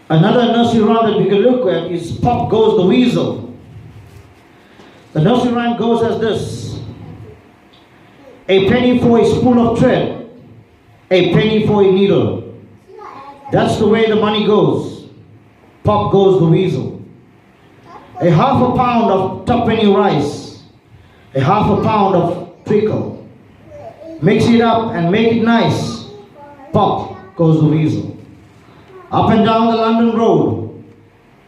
Another nursery rhyme that we can look at is Pop Goes the Weasel. The nursery rhyme goes as this: a penny for a spoon of thread, a penny for a needle. That's the way the money goes. Pop goes the weasel. A half a pound of tuppenny rice, a half a pound of treacle. Mix it up and make it nice. Pop goes the weasel. Up and down the London road,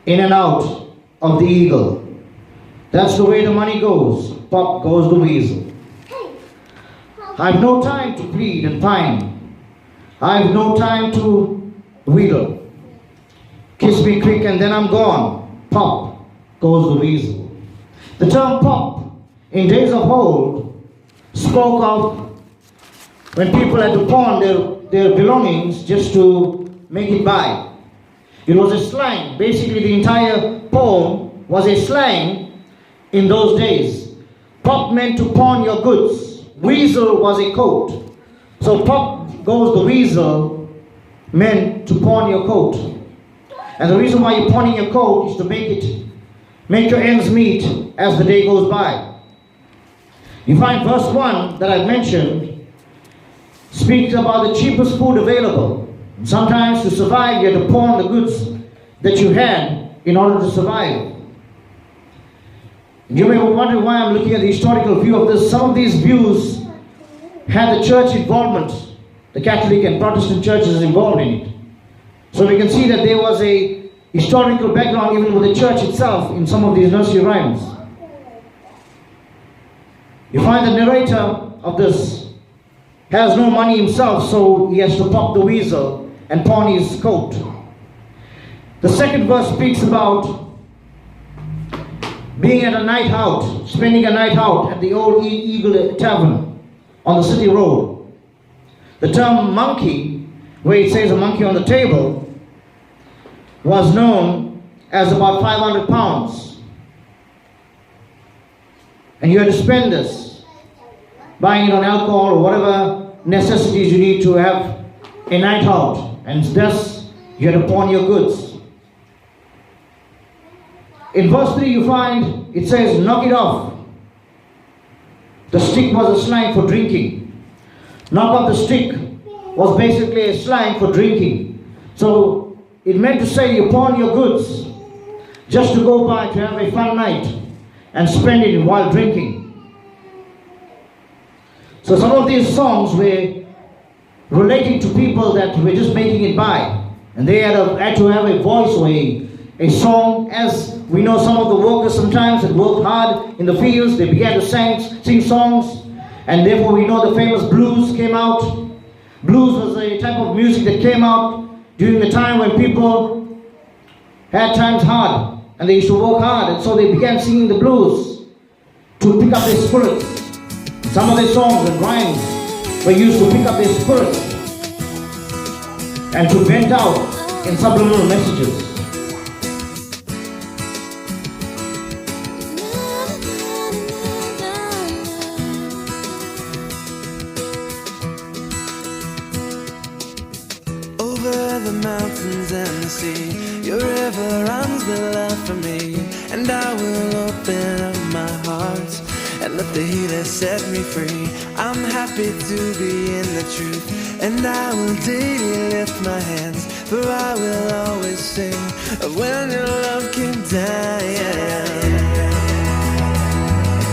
in and out of the Eagle. That's the way the money goes. Pop goes the weasel. I've no time to plead and pine. I've no time to wheedle. Kiss me quick and then I'm gone. Pop goes the weasel. The term pop in days of old spoke of when people had to pawn their belongings just to make it by. It was a slang. Basically the entire poem was a slang in those days. Pop meant to pawn your goods. Weasel was a coat. So pop goes the weasel meant to pawn your coat. And the reason why you're pawning your coat is to make your ends meet as the day goes by. You find verse 1 that I mentioned speaks about the cheapest food available. Sometimes to survive you had to pawn the goods that you had in order to survive. You may wonder why I'm looking at the historical view of this. Some of these views had the church involvement, the Catholic and Protestant churches involved in it. So we can see that there was a historical background even with the church itself in some of these nursery rhymes. You find the narrator of this has no money himself, so he has to pop the weasel and pawn his coat. The second verse speaks about being at a night out, spending a night out at the old Eagle Tavern on the city road. The term monkey, where it says a monkey on the table, was known as about 500 pounds. And you had to spend this, buying it on alcohol or whatever necessities you need to have a night out. And thus, you had to pawn your goods. In verse 3 you find, it says, knock it off. The stick was a slang for drinking. Knock off the stick was basically a slang for drinking. So, it meant to say you pawn your goods just to go by to have a fun night and spend it while drinking. So some of these songs were relating to people that were just making it by. And they had to have a voice or a song. As we know, some of the workers sometimes had worked hard in the fields. They began to sing songs. And therefore we know the famous blues came out. Blues was a type of music that came out during the time when people had times hard. And they used to work hard. And so they began singing the blues to pick up their spirits. Some of their songs and rhymes were used to pick up their spirits and to vent out in subliminal messages. Over the mountains and the sea, your river runs the love for me, and I will open up my heart and let the healer set me free. I'm happy to be in the truth, and I will daily lift my hands, for I will always sing of when your love came down.